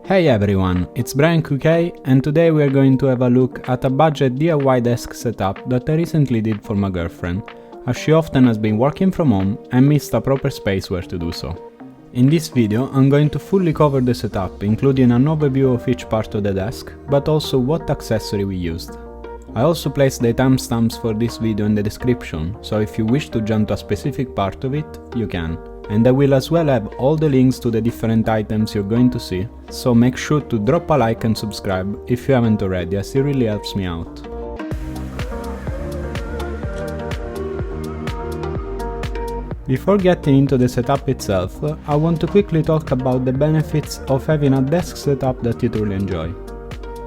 Hey everyone, it's Brian QK and today we are going to have a look at a budget DIY desk setup that I recently did for my girlfriend, as she often has been working from home and missed a proper space where to do so. In this video I'm going to fully cover the setup, including an overview of each part of the desk, but also what accessory we used. I also placed the timestamps for this video in the description, so if you wish to jump to a specific part of it, you can. And I will as well have all the links to the different items you're going to see, so make sure to drop a like and subscribe if you haven't already, as it really helps me out. Before getting into the setup itself, I want to quickly talk about the benefits of having a desk setup that you truly enjoy.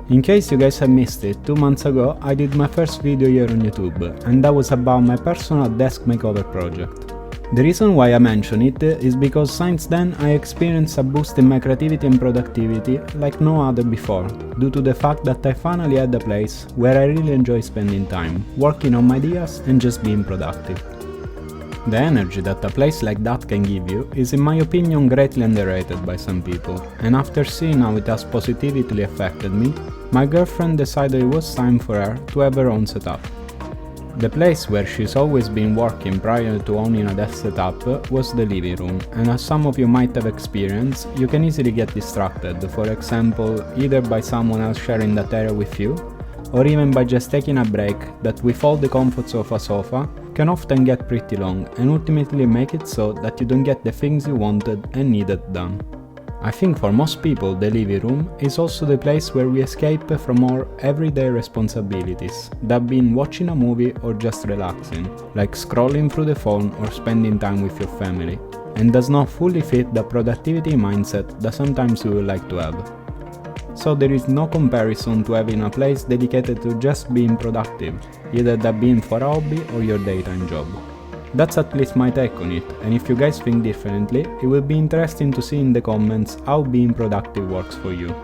In case you guys have missed it, 2 months ago I did my first video here on YouTube, and that was about my personal desk makeover project. The reason why I mention it is because since then I experienced a boost in my creativity and productivity like no other before, due to the fact that I finally had a place where I really enjoy spending time, working on my ideas and just being productive. The energy that a place like that can give you is in my opinion greatly underrated by some people, and after seeing how it has positively affected me, my girlfriend decided it was time for her to have her own setup. The place where she's always been working prior to owning a desk setup was the living room, and as some of you might have experienced, you can easily get distracted, for example, either by someone else sharing that area with you, or even by just taking a break that with all the comforts of a sofa can often get pretty long and ultimately make it so that you don't get the things you wanted and needed done. I think for most people the living room is also the place where we escape from our everyday responsibilities, that being watching a movie or just relaxing, like scrolling through the phone or spending time with your family, and does not fully fit the productivity mindset that sometimes we would like to have. So there is no comparison to having a place dedicated to just being productive, either that being for a hobby or your daytime job. That's at least my take on it, and if you guys think differently, it will be interesting to see in the comments how being productive works for you.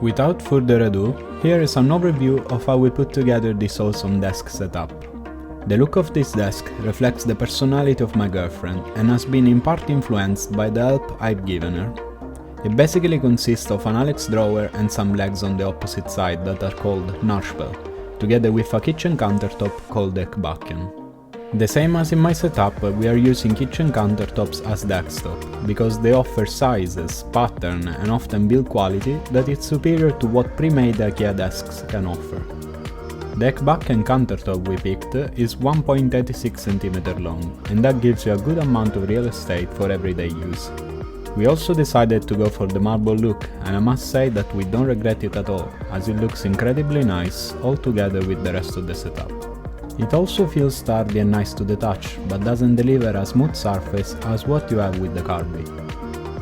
Without further ado, here is an overview of how we put together this awesome desk setup. The look of this desk reflects the personality of my girlfriend and has been in part influenced by the help I've given her. It basically consists of an Alex drawer and some legs on the opposite side that are called Narspel, together with a kitchen countertop called the Ekbakken. The same as in my setup, we are using kitchen countertops as desktop, because they offer sizes, pattern and often build quality that is superior to what pre-made IKEA desks can offer. The Ekbakken countertop we picked is 1.86 cm long, and that gives you a good amount of real estate for everyday use. We also decided to go for the marble look, and I must say that we don't regret it at all, as it looks incredibly nice all together with the rest of the setup. It also feels sturdy and nice to the touch, but doesn't deliver a smooth surface as what you have with the Carby.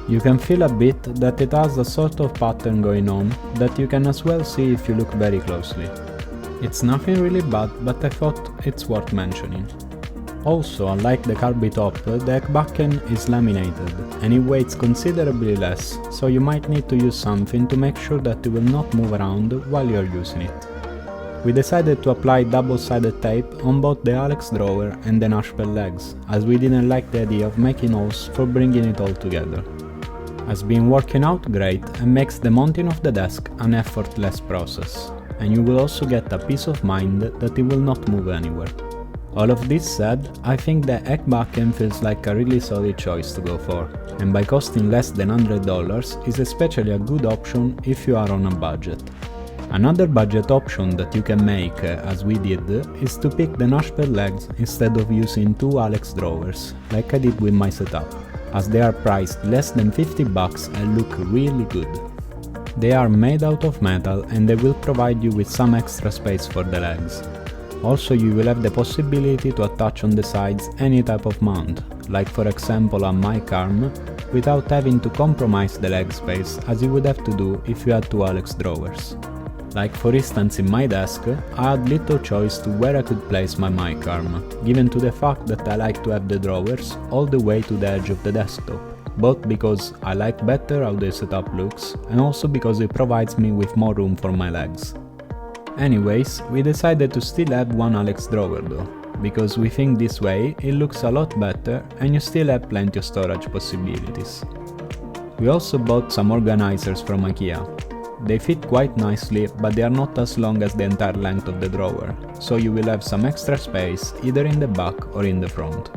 You can feel a bit that it has a sort of pattern going on that you can as well see if you look very closely. It's nothing really bad, but I thought it's worth mentioning. Also, unlike the Carby top, the Ekbakken is laminated, and it weighs considerably less, so you might need to use something to make sure that it will not move around while you are using it. We decided to apply double-sided tape on both the Alex drawer and the Narspel legs, as we didn't like the idea of making holes for bringing it all together. Has been working out great and makes the mounting of the desk an effortless process, and you will also get a peace of mind that it will not move anywhere. All of this said, I think the Ekbakken feels like a really solid choice to go for, and by costing less than $100 is especially a good option if you are on a budget. Another budget option that you can make, as we did, is to pick the Narspel legs instead of using 2 Alex drawers, like I did with my setup, as they are priced less than $50 and look really good. They are made out of metal and they will provide you with some extra space for the legs. Also, you will have the possibility to attach on the sides any type of mount, like for example a mic arm, without having to compromise the leg space as you would have to do if you had 2 Alex drawers. Like for instance in my desk, I had little choice to where I could place my mic arm, given to the fact that I like to have the drawers all the way to the edge of the desktop, both because I like better how the setup looks and also because it provides me with more room for my legs. Anyways, we decided to still have 1 Alex drawer though, because we think this way it looks a lot better and you still have plenty of storage possibilities. We also bought some organizers from IKEA. They fit quite nicely, but they are not as long as the entire length of the drawer, so you will have some extra space either in the back or in the front.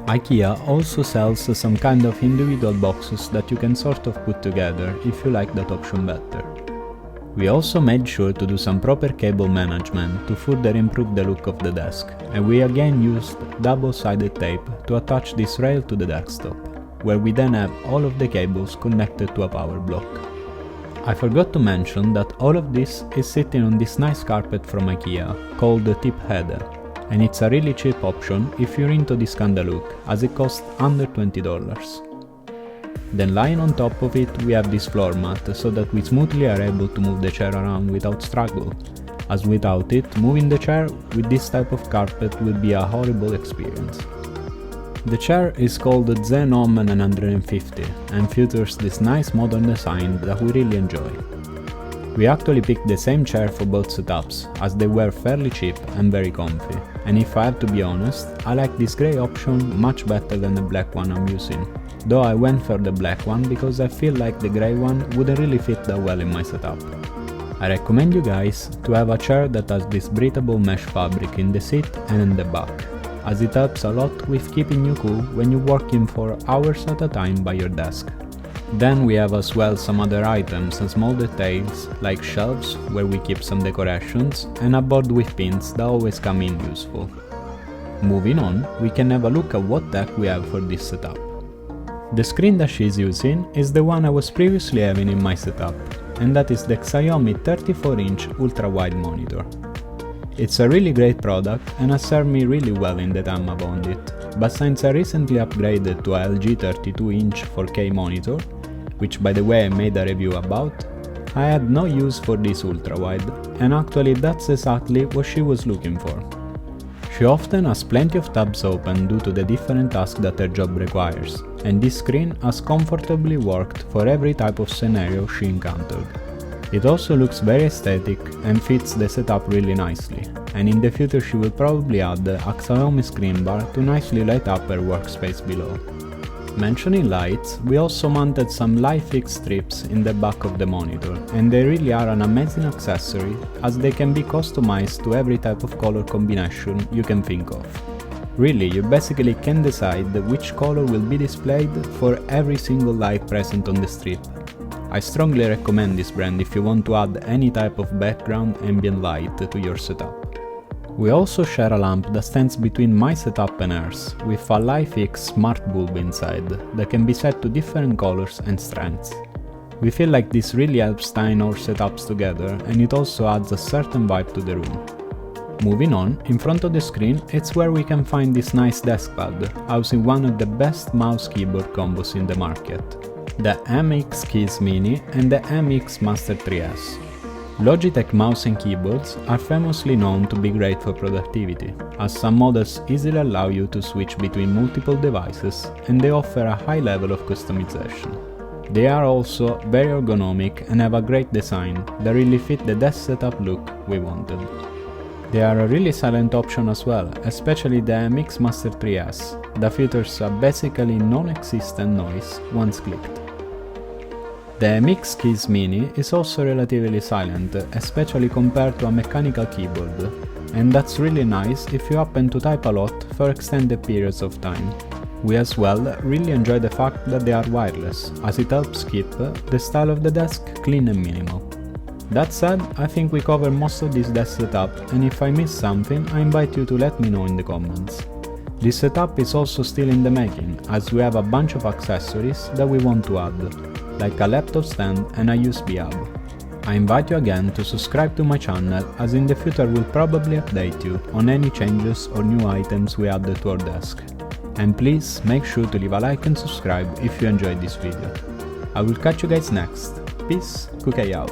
IKEA also sells some kind of individual boxes that you can sort of put together if you like that option better. We also made sure to do some proper cable management to further improve the look of the desk, and we again used double-sided tape to attach this rail to the desktop, where we then have all of the cables connected to a power block. I forgot to mention that all of this is sitting on this nice carpet from IKEA called the Tip Header, and it's a really cheap option if you're into this kinda look, as it costs under $20. Then lying on top of it we have this floor mat so that we smoothly are able to move the chair around without struggle, as without it, moving the chair with this type of carpet would be a horrible experience. The chair is called the Zen Home 950 and features this nice modern design that we really enjoy. We actually picked the same chair for both setups, as they were fairly cheap and very comfy, and if I have to be honest, I like this grey option much better than the black one I'm using, though I went for the black one because I feel like the grey one wouldn't really fit that well in my setup. I recommend you guys to have a chair that has this breathable mesh fabric in the seat and in the back, as it helps a lot with keeping you cool when you're working for hours at a time by your desk. Then we have as well some other items and small details like shelves where we keep some decorations and a board with pins that always come in useful. Moving on, we can have a look at what tech we have for this setup. The screen that she's using is the one I was previously having in my setup, and that is the Xiaomi 34-inch ultra-wide monitor. It's a really great product and has served me really well in the time I've owned it, but since I recently upgraded to a LG 32-inch 4K monitor, which by the way I made a review about, I had no use for this ultra-wide, and actually that's exactly what she was looking for. She often has plenty of tabs open due to the different tasks that her job requires, and this screen has comfortably worked for every type of scenario she encountered. It also looks very aesthetic and fits the setup really nicely, and in the future she will probably add a Xiaomi screen bar to nicely light up her workspace below. Mentioning lights, we also mounted some light fix strips in the back of the monitor, and they really are an amazing accessory as they can be customized to every type of color combination you can think of. Really, you basically can decide which color will be displayed for every single light present on the strip. I strongly recommend this brand if you want to add any type of background ambient light to your setup. We also share a lamp that stands between my setup and hers, with a LightFix smart bulb inside that can be set to different colors and strengths. We feel like this really helps tying our setups together, and it also adds a certain vibe to the room. Moving on, in front of the screen, it's where we can find this nice desk pad, housing one of the best mouse keyboard combos in the market, the MX Keys Mini and the MX Master 3S. Logitech mouse and keyboards are famously known to be great for productivity, as some models easily allow you to switch between multiple devices and they offer a high level of customization. They are also very ergonomic and have a great design that really fit the desk setup look we wanted. They are a really silent option as well, especially the MX Master 3S, that features a basically non-existent noise once clicked. The MX Keys Mini is also relatively silent, especially compared to a mechanical keyboard, and that's really nice if you happen to type a lot for extended periods of time. We as well really enjoy the fact that they are wireless, as it helps keep the style of the desk clean and minimal. That said, I think we covered most of this desk setup, and if I missed something, I invite you to let me know in the comments. This setup is also still in the making, as we have a bunch of accessories that we want to add, like a laptop stand and a USB hub. I invite you again to subscribe to my channel, as in the future we'll probably update you on any changes or new items we added to our desk. And please make sure to leave a like and subscribe if you enjoyed this video. I will catch you guys next. Peace, Cookie out.